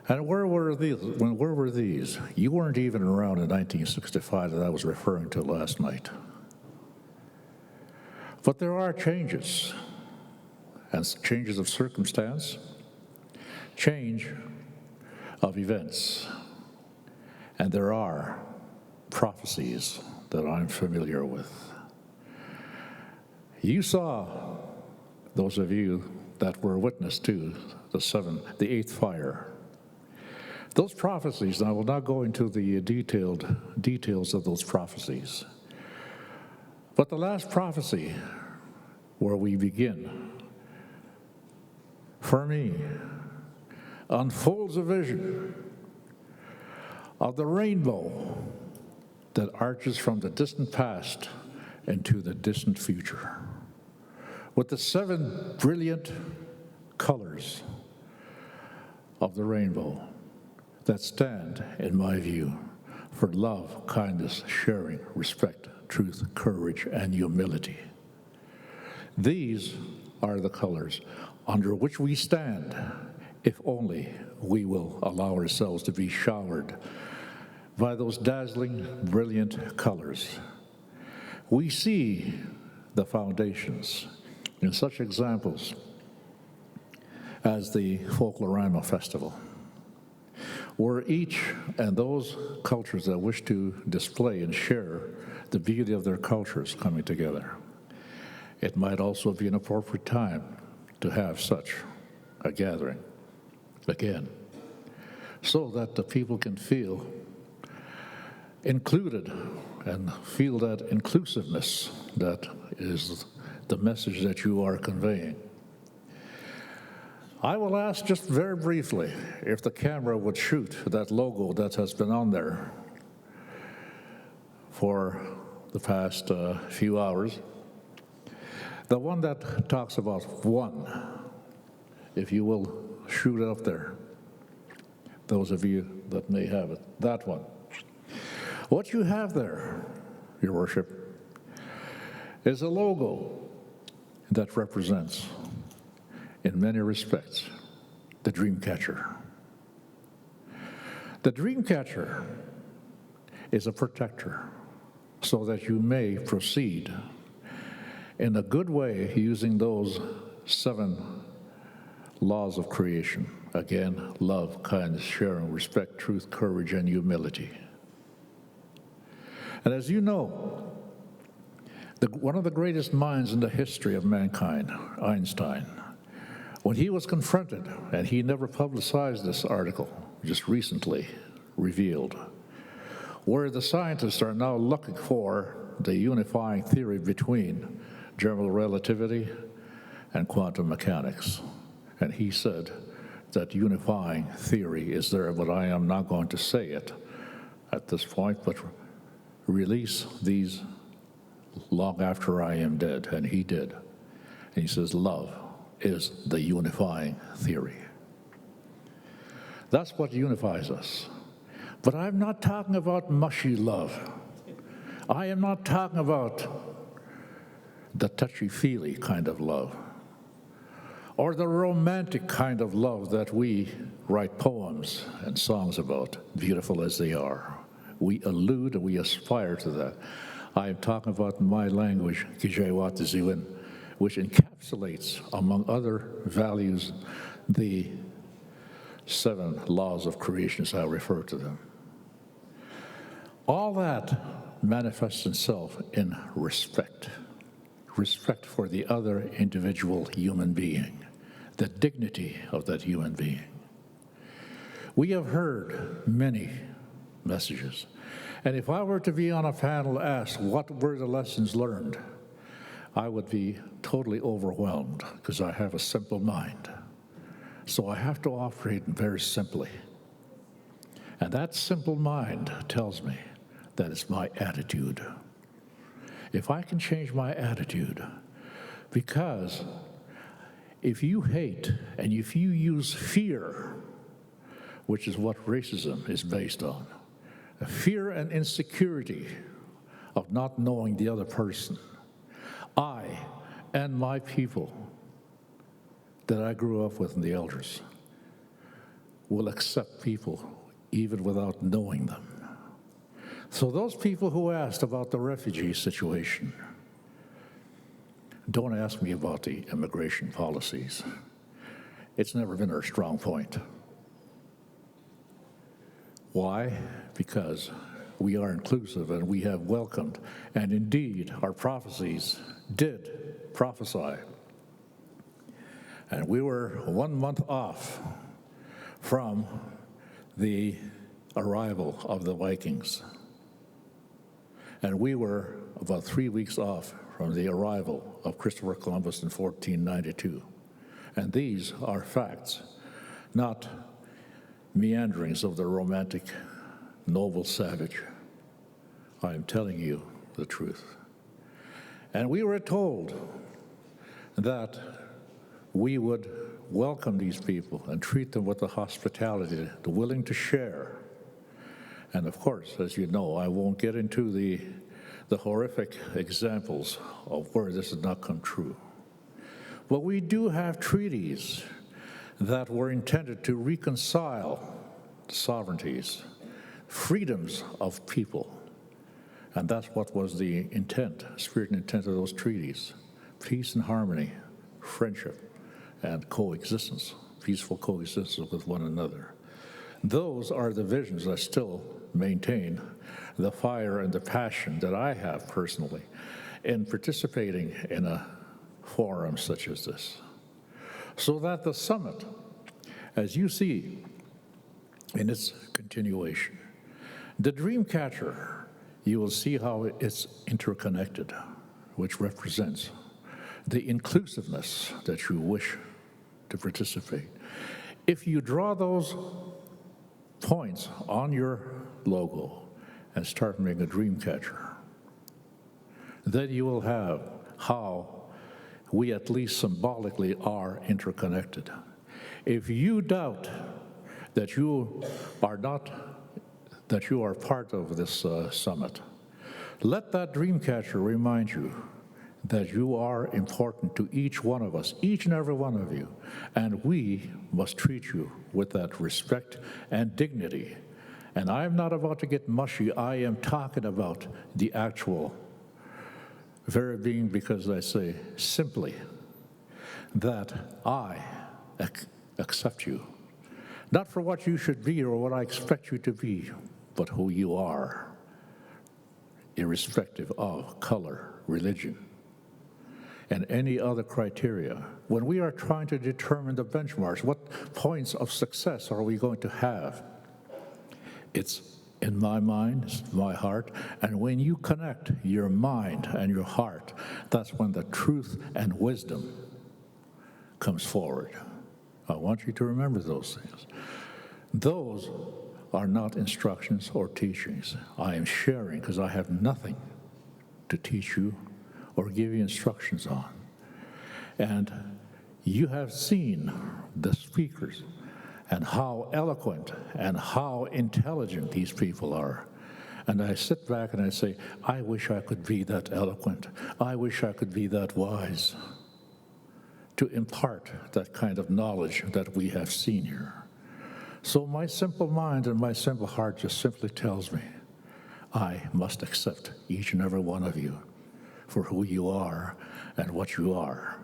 F: And where were these? You weren't even around in 1965 that I was referring to last night. But there are changes, and changes of circumstance, change of events, and there are prophecies that I'm familiar with. You saw, those of you that were witness to the eighth fire. Those prophecies, and I will not go into the details of those prophecies, but the last prophecy where we begin, for me, unfolds a vision of the rainbow that arches from the distant past into the distant future, with the 7 brilliant colors of the rainbow that stand, in my view, for love, kindness, sharing, respect, truth, courage, and humility. These are the colors under which we stand, if only we will allow ourselves to be showered by those dazzling, brilliant colors. We see the foundations in such examples as the Folklorama Festival. where each and those cultures that wish to display and share the beauty of their cultures coming together. It might also be an appropriate time to have such a gathering again, so that the people can feel included and feel that inclusiveness that is the message that you are conveying. I will ask just very briefly if the camera would shoot that logo that has been on there for the past few hours. The one that talks about one, if you will shoot it up there. Those of you that may have it, that one. What you have there, Your Worship, is a logo that represents, in many respects, the dream catcher. The dream catcher is a protector so that you may proceed in a good way using those 7 laws of creation. Again, love, kindness, sharing, respect, truth, courage, and humility. And as you know, one of the greatest minds in the history of mankind, Einstein, when he was confronted, and he never publicized this article, just recently revealed, where the scientists are now looking for the unifying theory between general relativity and quantum mechanics. And he said that unifying theory is there, but I am not going to say it at this point, but release these long after I am dead. And he did. And he says, love is the unifying theory. That's what unifies us. But I'm not talking about mushy love. I am not talking about the touchy-feely kind of love, or the romantic kind of love that we write poems and songs about, beautiful as they are. We allude and we aspire to that. I am talking about my language, Kijayawatiziwin, which encapsulates, among other values, the 7 laws of creation, as I refer to them. All that manifests itself in respect. Respect for the other individual human being, the dignity of that human being. We have heard many messages, and if I were to be on a panel asked what were the lessons learned, I would be totally overwhelmed because I have a simple mind. So I have to operate very simply. And that simple mind tells me that it's my attitude. If I can change my attitude, because if you hate and if you use fear, which is what racism is based on, fear and insecurity of not knowing the other person, I and my people that I grew up with and the elders will accept people even without knowing them. So those people who asked about the refugee situation, don't ask me about the immigration policies. It's never been our strong point. Why? Because we are inclusive and we have welcomed, and indeed our prophecies did prophesy. And we were 1 month off from the arrival of the Vikings. And we were about 3 weeks off from the arrival of Christopher Columbus in 1492. And these are facts, not meanderings of the romantic, noble savage. I am telling you the truth. And we were told that we would welcome these people and treat them with the hospitality, the willing to share. And of course, as you know, I won't get into the horrific examples of where this has not come true. But we do have treaties that were intended to reconcile sovereignties, freedoms of people. And that's what was the intent, spirit and intent of those treaties. Peace and harmony, friendship, and coexistence, peaceful coexistence with one another. Those are the visions that still maintain the fire and the passion that I have personally in participating in a forum such as this. So that the summit, as you see in its continuation, the dream catcher, you will see how it's interconnected, which represents the inclusiveness that you wish to participate. If you draw those points on your logo and start making a dream catcher, then you will have how we at least symbolically are interconnected. If you doubt that you are part of this summit, let that dream catcher remind you that you are important to each one of us, each and every one of you, and we must treat you with that respect and dignity. And I'm not about to get mushy, I am talking about the actual very being, because I say simply that I accept you, not for what you should be or what I expect you to be, but who you are, irrespective of color, religion, and any other criteria. When we are trying to determine the benchmarks, what points of success are we going to have? It's in my mind, it's my heart, and when you connect your mind and your heart, that's when the truth and wisdom comes forward. I want you to remember those things. Those are not instructions or teachings. I am sharing because I have nothing to teach you or give you instructions on. And you have seen the speakers and how eloquent and how intelligent these people are. And I sit back and I say, I wish I could be that eloquent. I wish I could be that wise to impart that kind of knowledge that we have seen here. So my simple mind and my simple heart just simply tells me, I must accept each and every one of you for who you are and what you are.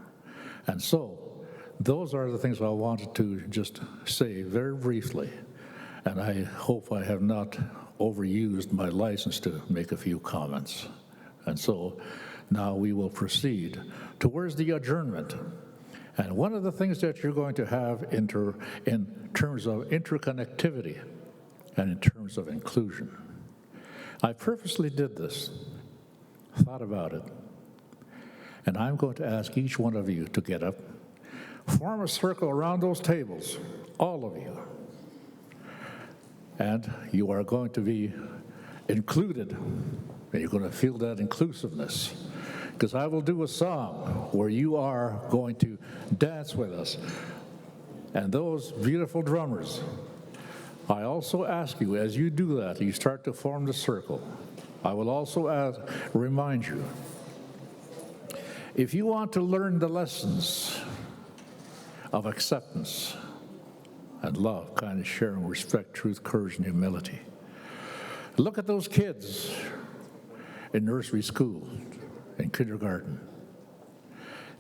F: And so, those are the things I wanted to just say very briefly, and I hope I have not overused my license to make a few comments. And so, now we will proceed towards the adjournment. And one of the things that you're going to have in terms of interconnectivity and in terms of inclusion, I purposely did this, thought about it, and I'm going to ask each one of you to get up, form a circle around those tables, all of you, and you are going to be included, and you're going to feel that inclusiveness, because I will do a song where you are going to dance with us. And those beautiful drummers, I also ask you, as you do that, you start to form the circle, I will also remind you, if you want to learn the lessons of acceptance and love, kindness, sharing, respect, truth, courage, and humility, look at those kids in nursery school, in kindergarten.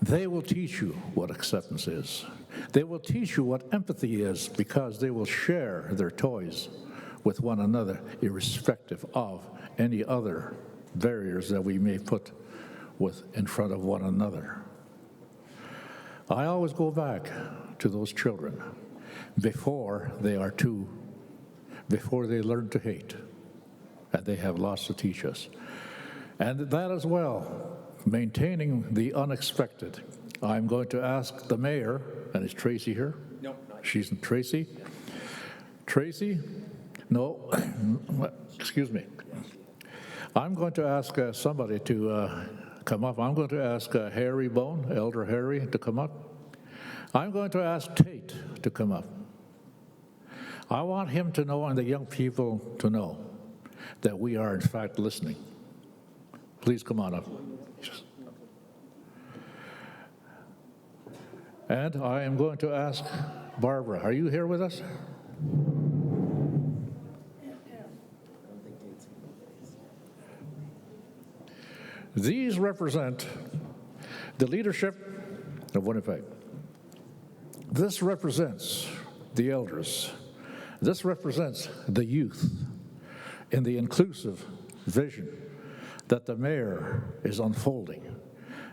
F: They will teach you what acceptance is. They will teach you what empathy is, because they will share their toys with one another, irrespective of any other barriers that we may put in front of one another. I always go back to those children before they learn to hate, and they have lots to teach us. And that as well, maintaining the unexpected. I'm going to ask the mayor, and is Tracy here? No. She's in Tracy? Tracy? No, excuse me. I'm going to ask somebody to come up. I'm going to ask Harry Bone, Elder Harry, to come up. I'm going to ask Tate to come up. I want him to know, and the young people to know, that we are in fact listening. Please come on up. And I am going to ask Barbara, are you here with us? These represent the leadership of Winnipeg. This represents the elders. This represents the youth in the inclusive vision that the mayor is unfolding.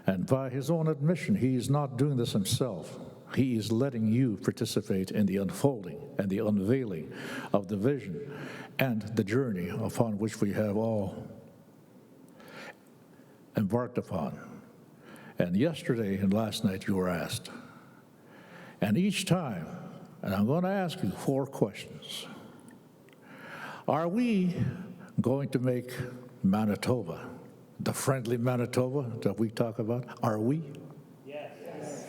F: And by his own admission, he is not doing this himself. He is letting you participate in the unfolding and the unveiling of the vision and the journey upon which we have all embarked upon. And yesterday and last night you were asked. And each time, and I'm going to ask you 4 questions. Are we going to make Manitoba, the friendly Manitoba that we talk about? Are we? Yes.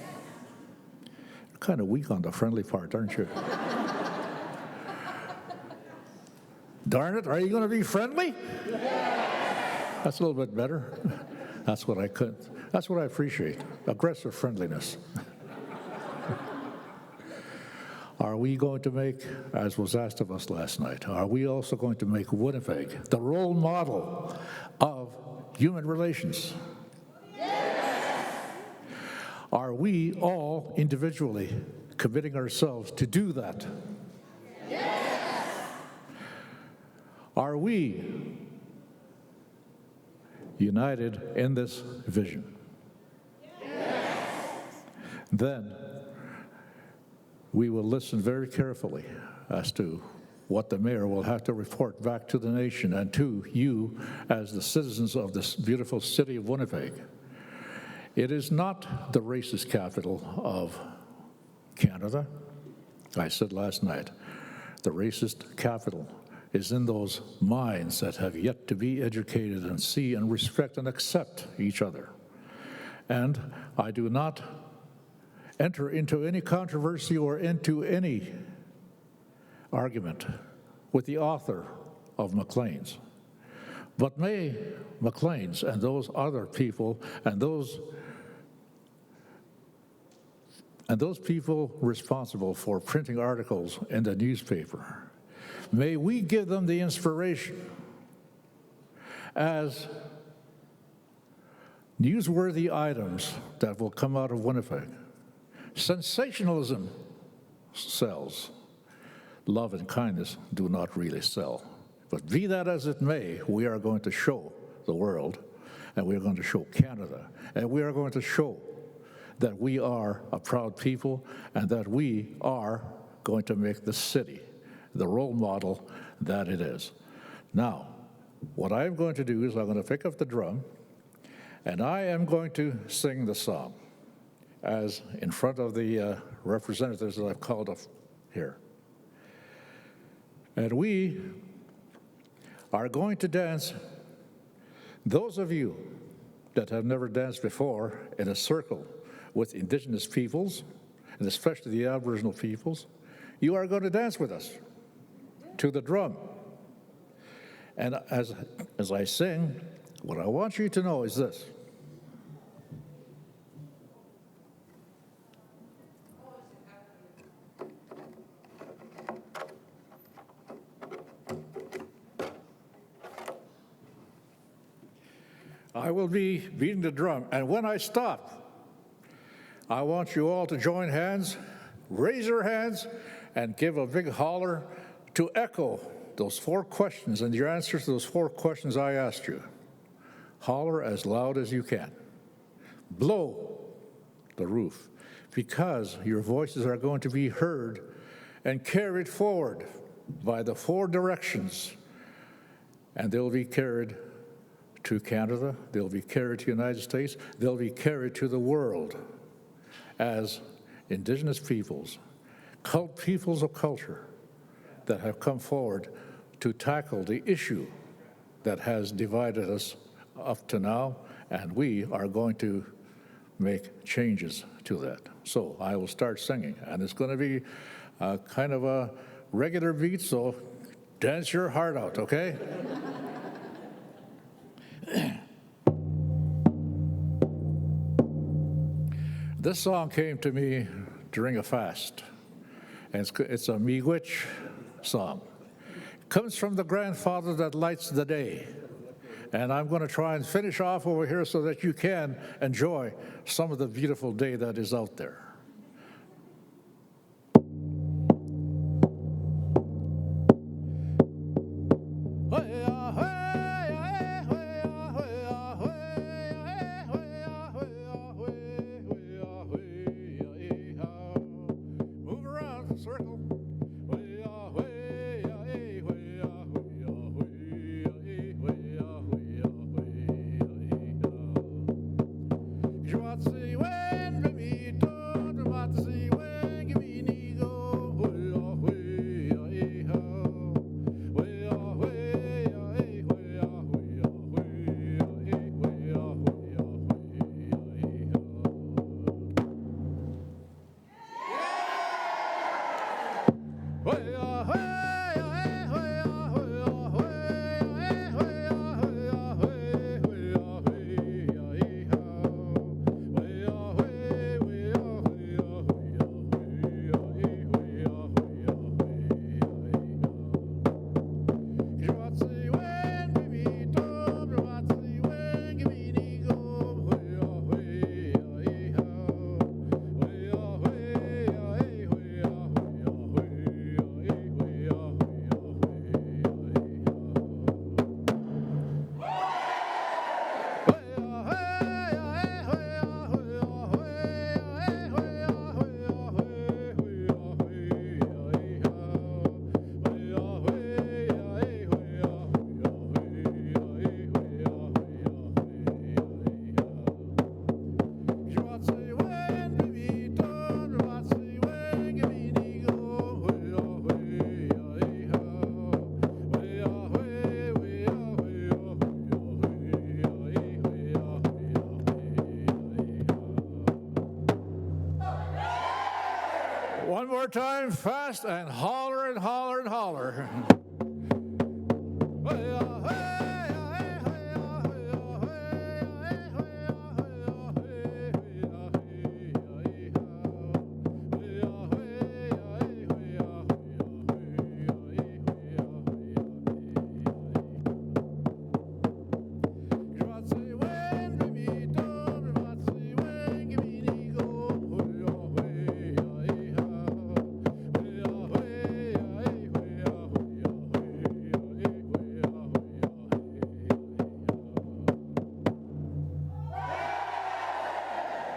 F: You're kind of weak on the friendly part, aren't you? Darn it, are you going to be friendly? Yes. That's a little bit better. That's what I appreciate, aggressive friendliness. Are we going to make, as was asked of us last night, are we also going to make Winnipeg the role model of human relations? Yes. Are we all individually committing ourselves to do that? Yes. Are we united in this vision? Yes. Then we will listen very carefully as to what the mayor will have to report back to the nation and to you as the citizens of this beautiful city of Winnipeg. It is not the racist capital of Canada. I said last night, the racist capital is in those minds that have yet to be educated and see and respect and accept each other. And I do not enter into any controversy or into any argument with the author of Maclean's. But may Maclean's and those other people and those people responsible for printing articles in the newspaper, may we give them the inspiration as newsworthy items that will come out of Winnipeg. Sensationalism sells. Love and kindness do not really sell. But be that as it may, we are going to show the world, and we are going to show Canada, and we are going to show that we are a proud people and that we are going to make the city the role model that it is. Now, what I'm going to do is I'm going to pick up the drum, and I am going to sing the song as in front of the representatives that I've called up here. And we are going to dance. Those of you that have never danced before in a circle with Indigenous peoples, and especially the Aboriginal peoples, you are going to dance with us to the drum. And as I sing, what I want you to know is this. I will be beating the drum, and when I stop, I want you all to join hands, raise your hands, and give a big holler to echo those 4 questions and your answers to those 4 questions I asked you. Holler as loud as you can. Blow the roof, because your voices are going to be heard and carried forward by the 4 directions, and they'll be carried to Canada, they'll be carried to the United States, they'll be carried to the world as Indigenous peoples, peoples of culture that have come forward to tackle the issue that has divided us up to now, and we are going to make changes to that. So I will start singing, and it's going to be kind of a regular beat, so dance your heart out, okay? This song came to me during a fast, and it's a Miigwech song. It comes from the grandfather that lights the day, and I'm going to try and finish off over here so that you can enjoy some of the beautiful day that is out there. time, fast, and holler and holler and holler.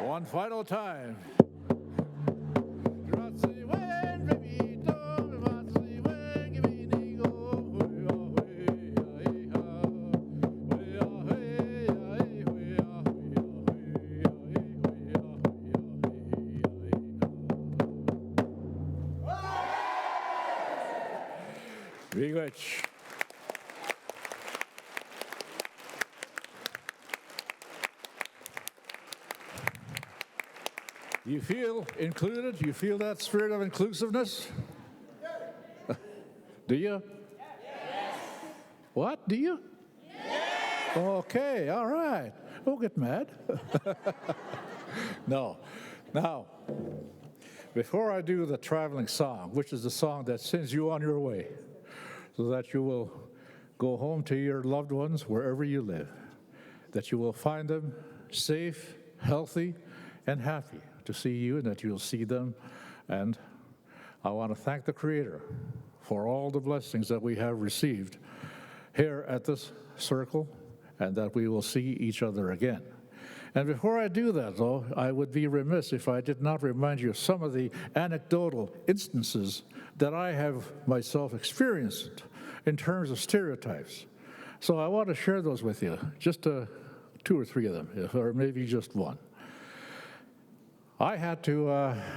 F: One final time. Very much. You feel included? You feel that spirit of inclusiveness? Do you? Yes. What? Do you? Yes. Okay, all right. Don't get mad. No. Now, before I do the traveling song, which is the song that sends you on your way, so that you will go home to your loved ones wherever you live, that you will find them safe, healthy, and happy to see you, and that you'll see them. And I want to thank the Creator for all the blessings that we have received here at this circle, and that we will see each other again. And before I do that, though, I would be remiss if I did not remind you of some of the anecdotal instances that I have myself experienced in terms of stereotypes. So I want to share those with you, just 2 or 3 of them, or maybe just one. I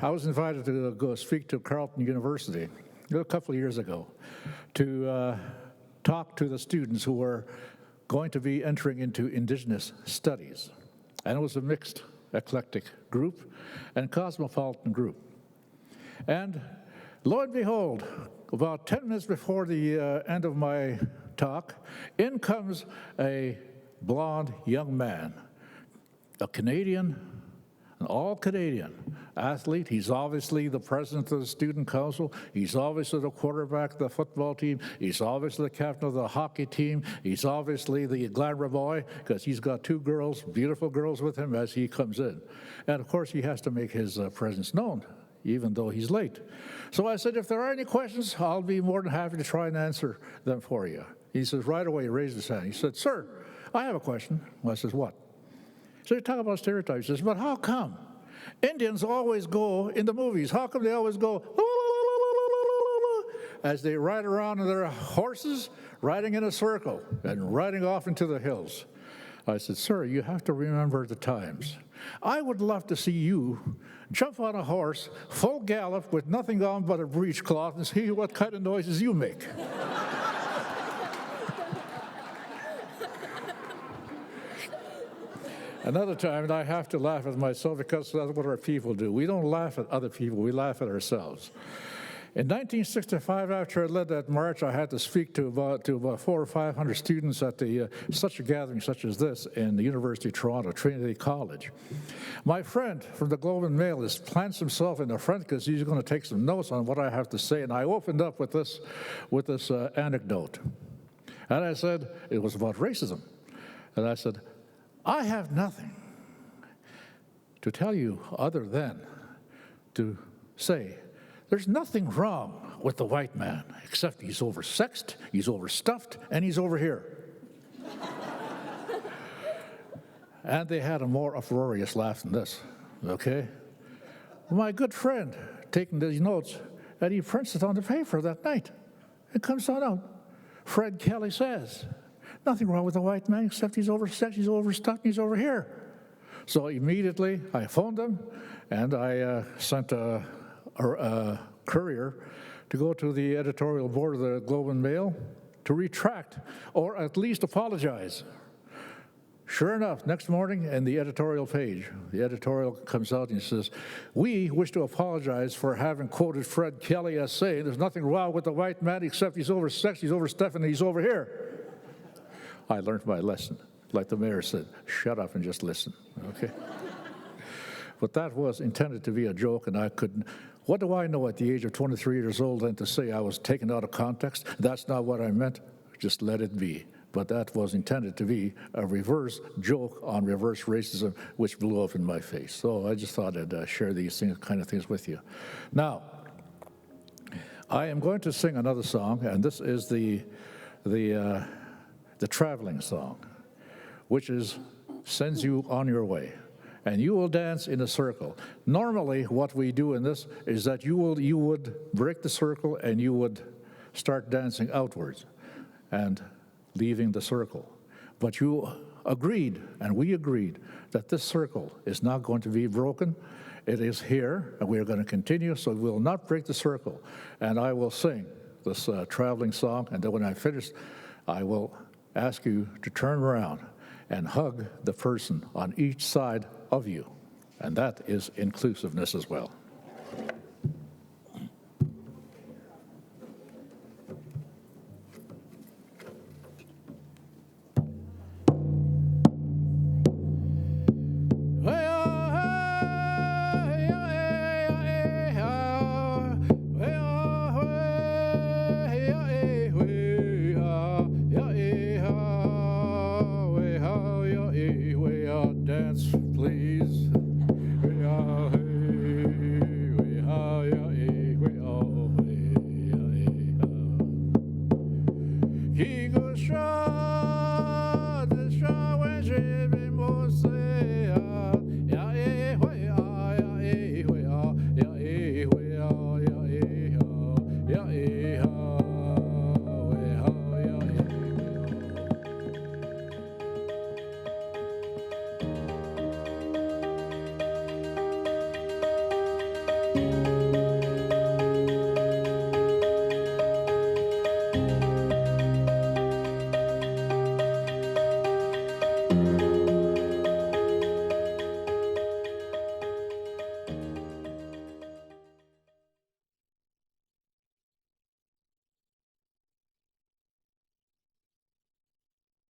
F: was invited to go speak to Carleton University a couple of years ago to talk to the students who were going to be entering into Indigenous studies. And it was a mixed, eclectic group and cosmopolitan group. And lo and behold, about 10 minutes before the end of my talk, in comes a blonde young man, a Canadian, an all-Canadian athlete. He's obviously the president of the student council. He's obviously the quarterback of the football team. He's obviously the captain of the hockey team. He's obviously the glamour boy, because he's got 2 girls, beautiful girls with him as he comes in. And of course, he has to make his presence known, even though he's late. So I said, if there are any questions, I'll be more than happy to try and answer them for you. He says, right away, he raised his hand. He said, sir, I have a question. Well, I says, what? So you talk about stereotypes. He says, but how come Indians always go in the movies? How come they always go as they ride around on their horses, riding in a circle and riding off into the hills? I said, sir, you have to remember the times. I would love to see you jump on a horse, full gallop, with nothing on but a breechcloth, and see what kind of noises you make. Another time, and I have to laugh at myself because that's what our people do. We don't laugh at other people, we laugh at ourselves. In 1965, after I led that march, I had to speak to about 400 or 500 students at such a gathering such as this in the University of Toronto, Trinity College. My friend from the Globe and Mail has plants himself in the front because he's going to take some notes on what I have to say, and I opened up with this anecdote. And I said, it was about racism. And I said, I have nothing to tell you other than to say there's nothing wrong with the white man except he's oversexed, he's overstuffed, and he's over here. And they had a more uproarious laugh than this, okay? My good friend taking these notes, and he prints it on the paper that night. It comes on out. Fred Kelly says, nothing wrong with the white man except he's oversexed, he's overstuffed, and he's over here. So immediately I phoned him, and I sent a courier to go to the editorial board of the Globe and Mail to retract, or at least apologize. Sure enough, next morning in the editorial page, the editorial comes out and says, "We wish to apologize for having quoted Fred Kelly as saying there's nothing wrong with the white man except he's oversexed, he's overstuffed, and he's over here." I learned my lesson. Like the mayor said, shut up and just listen, okay? But that was intended to be a joke, and I couldn't. What do I know at the age of 23 years old than to say I was taken out of context? That's not what I meant. Just let it be. But that was intended to be a reverse joke on reverse racism, which blew up in my face. So I just thought I'd share these kind of things with you. Now, I am going to sing another song, and this is the traveling song, which sends you on your way. And you will dance in a circle. Normally, what we do in this is that you would break the circle and you would start dancing outwards and leaving the circle. But you agreed, and we agreed, that this circle is not going to be broken. It is here, and we are going to continue, so we will not break the circle. And I will sing this traveling song, and then when I finish, I will ask you to turn around and hug the person on each side of you. And that is inclusiveness as well. Dance, please. Yeah.